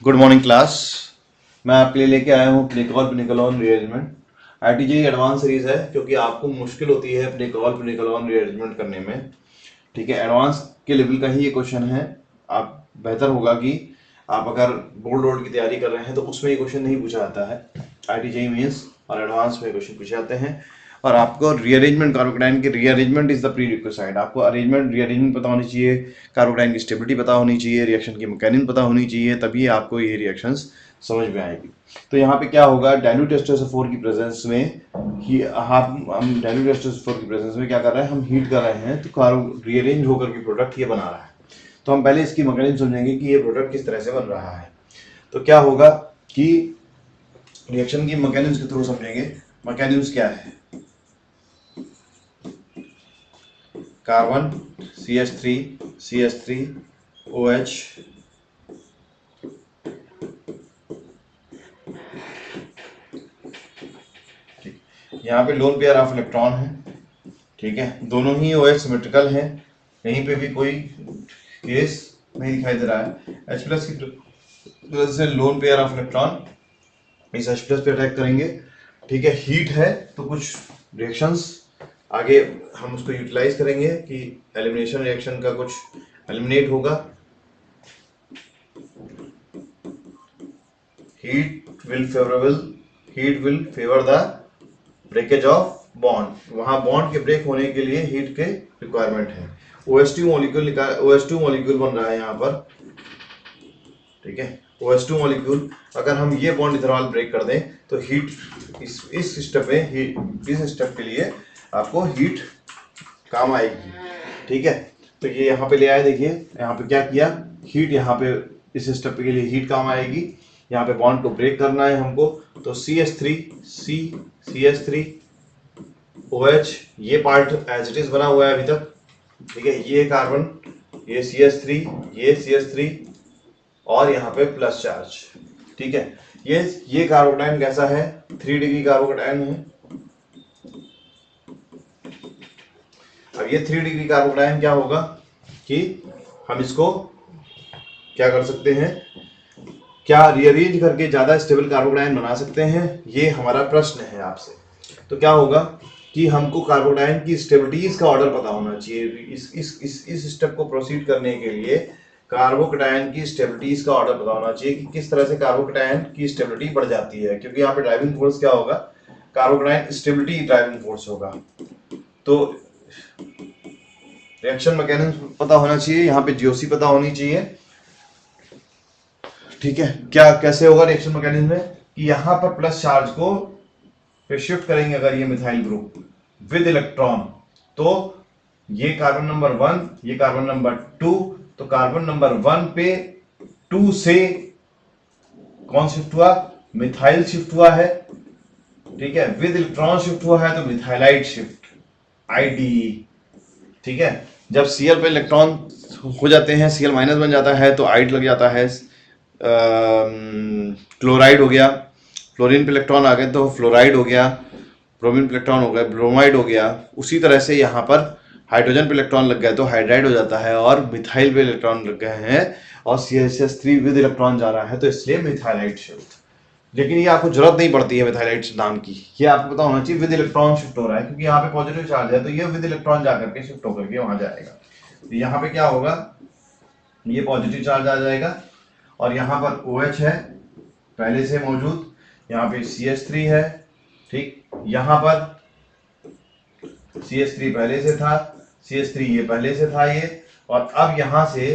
Good morning class. मैं आपके लिए लेके आया हूँ प्निकॉल रीअरेंजमेंट। आईटीजेई एडवांस सीरीज है क्योंकि आपको मुश्किल होती है प्निकॉल रीअरेंजमेंट करने में। ठीक है, एडवांस के लेवल का ही ये क्वेश्चन है। आप बेहतर होगा कि आप अगर बोर्ड रोड की तैयारी कर रहे हैं तो उसमें ये क्वेश्चन नहीं पूछा जाता है। आईटीजेई मीन्स और एडवांस में क्वेश्चन पूछे जाते हैं। और आपको रीअरेंजमेंट कार्बोकेटाइन की rearrangement is the pre requisite. आपको अरेंजमेंट रीअरेंजमेंट पता होनी चाहिए, कार्बोकेटाइन की स्टेबिलिटी पता होनी चाहिए, रिएक्शन की मैकेनिज्म पता होनी चाहिए, तभी आपको ये रिएक्शंस समझ में आएगी। तो यहाँ पे क्या होगा, डाइल्यूट एस्टर की प्रेजेंस में ही हम डाइल्यूट एस्टर की प्रेजेंस में क्या कर रहे हैं, हम हीट कर रहे हैं तो रीअरेंज होकर के प्रोडक्ट ये बना रहा है। तो हम पहले इसकी मैकेनिज्म समझेंगे कि ये प्रोडक्ट किस तरह से बन रहा है। तो क्या होगा कि रिएक्शन की मैकेनिज्म के थ्रू समझेंगे। मैकेनिज्म क्या है, कार्बन CH3 OH यहाँ पे लोन पेयर ऑफ इलेक्ट्रॉन है। ठीक है, दोनों ही OH सिमेट्रिकल है, कहीं पे भी कोई केस नहीं दिखाई दे रहा है। H+ की वजह से लोन पेयर ऑफ इलेक्ट्रॉन इस H+ पे अटैक करेंगे। ठीक है, हीट है तो कुछ रिएक्शंस आगे हम उसको यूटिलाइज करेंगे कि एलिमिनेशन रिएक्शन का कुछ एलिमिनेट होगा। Heat will favour the breakage of bond. वहां बॉन्ड के ब्रेक होने के लिए हीट के रिक्वायरमेंट है। OH2 मॉलिक्यूल बन रहा है यहाँ पर। ठीक है, OH2 मॉलिक्यूल अगर हम ये बॉन्ड इथेनॉल ब्रेक कर दें तो हीट इस स्टेप में इस स्टेप के लिए आपको हीट काम आएगी। ठीक है, तो ये यहाँ पे ले आए, देखिए यहाँ पे क्या किया, हीट यहाँ पे इस स्टेप के लिए हीट काम आएगी। यहाँ पे बॉन्ड को ब्रेक करना है हमको, तो CH3 OH ये पार्ट एज इट इज बना हुआ है अभी तक। ठीक है, ये कार्बन, ये CH3 और यहाँ पे प्लस चार्ज। ठीक है, ये कार्बोकेटाइन कैसा है, 3 डिग्री कार्बोकेटाइन है। अब ये 3 डिग्री कार्बोकेटाइन क्या होगा कि हम इसको क्या कर सकते हैं, क्या रीअरेंज करके ज्यादा स्टेबल कार्बोकेटाइन बना सकते हैं, ये हमारा प्रश्न है आपसे। तो क्या होगा कि हमको कार्बोकेटाइन की स्टेबिलिटीज का ऑर्डर पता होना चाहिए। इस स्टेप को प्रोसीड करने के लिए कार्बोकेटाइन की स्टेबिलिटीज का ऑर्डर पता होना चाहिए कि किस तरह से कार्बोकेटाइन की स्टेबिलिटी बढ़ जाती है, क्योंकि यहाँ पे ड्राइविंग फोर्स क्या होगा, कार्बोकेटाइन स्टेबिलिटी ड्राइविंग फोर्स होगा। तो रिएक्शन मैकेनिज्म पता होना चाहिए, यहाँ पे जीओसी पता होनी चाहिए। ठीक है, क्या कैसे होगा रिएक्शन मैकेनिज्म में कि यहाँ पर प्लस चार्ज को पे शिफ्ट करेंगे अगर ये मिथाइल ग्रुप विद इलेक्ट्रॉन, तो ये कार्बन नंबर 1, ये कार्बन नंबर 2, तो कार्बन नंबर 1 पे 2 से कौन शिफ्ट हुआ, मिथाइल शिफ्ट हुआ है। ठीक है, विद इलेक्ट्रॉन शिफ्ट हुआ है तो मिथाइलाइट शिफ्ट, IDE। ठीक है, जब Cl पे इलेक्ट्रॉन हो जाते हैं, Cl- बन जाता है तो आइड लग जाता है, क्लोराइड हो गया, फ्लोरीन पे इलेक्ट्रॉन आ गए तो फ्लोराइड हो गया, ब्रोमीन पे इलेक्ट्रॉन हो गया ब्रोमाइड हो गया। उसी तरह से यहाँ पर हाइड्रोजन पे इलेक्ट्रॉन लग गया तो हाइड्राइड हो जाता है, और मिथाइल पे इलेक्ट्रॉन लग गए हैं और CH3 विद इलेक्ट्रॉन जा रहा है तो इसलिए मिथाइलाइट शिफ्ट। लेकिन ये आपको जरूरत नहीं पड़ती है मिथाइलाइट नाम की, ये आपको पता होना चाहिए विद इलेक्ट्रॉन शिफ्ट हो रहा है, क्योंकि यहाँ पे पॉजिटिव चार्ज है तो ये विद इलेक्ट्रॉन जाकर के शिफ्ट होकर के वहां जाएगा। तो यहाँ पे क्या होगा, ये पॉजिटिव चार्ज आ जाएगा और यहाँ पर OH है पहले से मौजूद, यहाँ पे CH3 है। ठीक, यहाँ पर CH3 पहले से था, CH3 ये पहले से था ये, और अब यहां से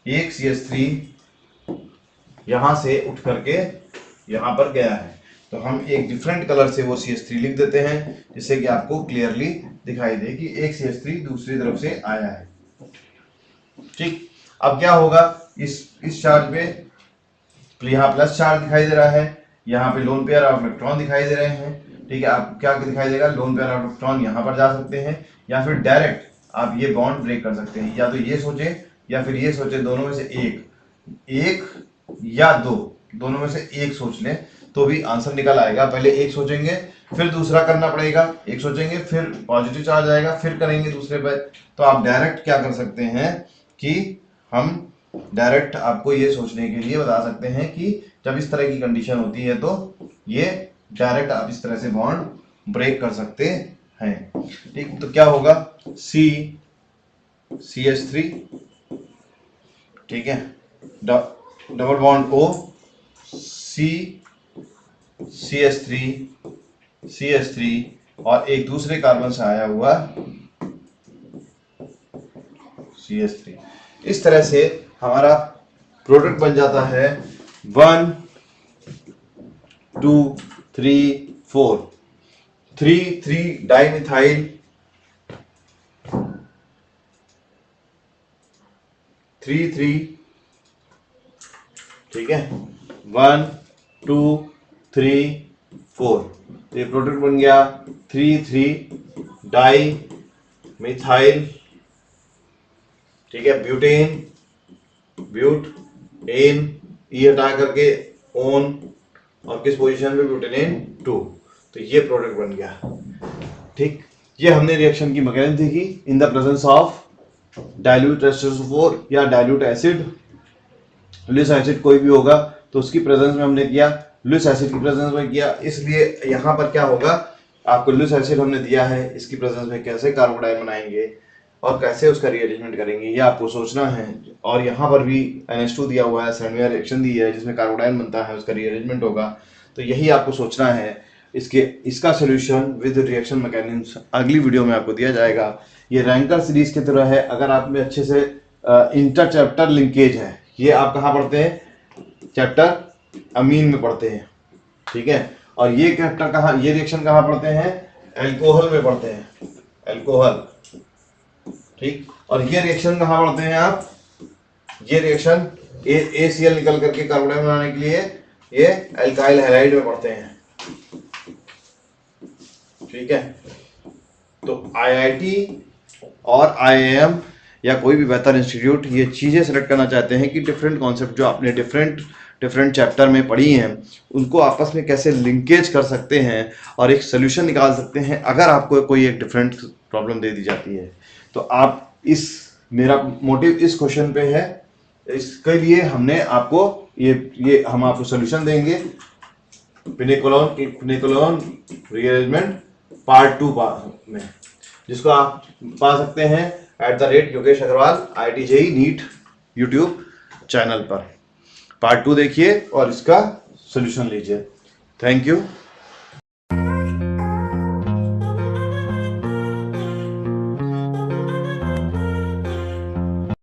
एक CH3 यहां से उठ करके यहां पर गया है, तो हम एक डिफरेंट कलर से वो CH3 लिख देते हैं जिससे कि आपको क्लियरली दिखाई दे कि एक CH3 दूसरी तरफ से आया है। ठीक, अब क्या होगा, इस चार्ज पे यहाँ प्लस चार्ज दिखाई दे रहा है, यहाँ पे लोन पेयर ऑफ इलेक्ट्रॉन दिखाई दे रहे हैं। ठीक है, आप क्या दिखाई देगा, लोन पेयर ऑफ इलेक्ट्रॉन यहाँ पर जा सकते हैं, या फिर डायरेक्ट आप ये बॉन्ड ब्रेक कर सकते हैं, या तो ये सोचे या फिर ये सोचे, दोनों में से एक या दो, दोनों में से एक सोच लें तो भी आंसर निकल आएगा। पहले एक सोचेंगे फिर दूसरा करना पड़ेगा, एक सोचेंगे फिर पॉजिटिव चार्ज आएगा फिर करेंगे दूसरे पे, तो आप डायरेक्ट क्या कर सकते हैं कि हम डायरेक्ट आपको ये सोचने के लिए बता सकते हैं कि जब इस तरह की कंडीशन होती है तो ये डायरेक्ट आप इस तरह से बॉन्ड ब्रेक कर सकते हैं। ठीक, तो क्या होगा, CH3, ठीक है, डबल बॉन्ड O, CH3 और एक दूसरे कार्बन से आया हुआ CH3। इस तरह से हमारा प्रोडक्ट बन जाता है 1 2 3 4 3 डाइमिथाइल 3 ठीक है, 1 2 3 4, ये प्रोडक्ट बन गया 3 डाई मिथाइल, ठीक है, ब्यूटेन, ब्यूटेन, ई हटा करके ओन, और किस पोजीशन पे, ब्यूटेनेन 2, तो ये प्रोडक्ट बन गया। ठीक, ये हमने रिएक्शन की मैकेनिज्म देखी in the presence of dilute H2SO4 या डाइल्यूट एसिड, लुइस एसिड कोई भी होगा तो उसकी प्रेजेंस में हमने किया, लुइस एसिड की प्रेजेंस में किया। इसलिए यहाँ पर क्या होगा, आपको लुइस एसिड हमने दिया है, इसकी प्रेजेंस में कैसे कार्बोडाइन बनाएंगे और कैसे उसका रीअरेंजमेंट करेंगे ये आपको सोचना है। और यहाँ पर भी NH2 दिया हुआ है, सैंडवियर रिएक्शन दी है जिसमें कार्बोडाइन बनता है, उसका रीअरेंजमेंट होगा, तो यही आपको सोचना है। इसका सोल्यूशन विद रिएक्शन मैकेनिज्म अगली वीडियो में आपको दिया जाएगा। ये रैंकर सीरीज की तरह है, अगर आप में अच्छे से इंटर चैप्टर लिंकेज है, ये आप कहाँ पढ़ते हैं, चैप्टर अमीन में पढ़ते हैं, ठीक है, और ये चैप्टर कहाँ, ये रिएक्शन कहाँ पढ़ते हैं, एल्कोहल में पढ़ते हैं, एल्कोहल, ठीक, और ये रिएक्शन कहाँ पढ़ते हैं आप, ये रिएक्शन ACl निकल करके कार्बोडाइन बनाने के लिए ये एल्काइल हैलाइड में पढ़ते हैं, ठीक है। तो IIT और IIM या कोई भी बेहतर इंस्टीट्यूट ये चीज़ें सेलेक्ट करना चाहते हैं कि डिफरेंट कॉन्सेप्ट जो आपने डिफरेंट चैप्टर में पढ़ी हैं उनको आपस में कैसे लिंकेज कर सकते हैं और एक सोल्यूशन निकाल सकते हैं अगर आपको कोई एक डिफरेंट प्रॉब्लम दे दी जाती है। तो आप मेरा मोटिव इस क्वेश्चन पे है, इसके लिए हमने आपको ये हम आपको सोल्यूशन देंगे, पिनेकोलोन रीअरेंजमेंट पार्ट 2 में, जिसको आप पा सकते हैं @Yogesh Agarwal IIT JEE NEET YouTube channel पर। पार्ट 2 देखिए और इसका सोल्यूशन लीजिए। Thank you.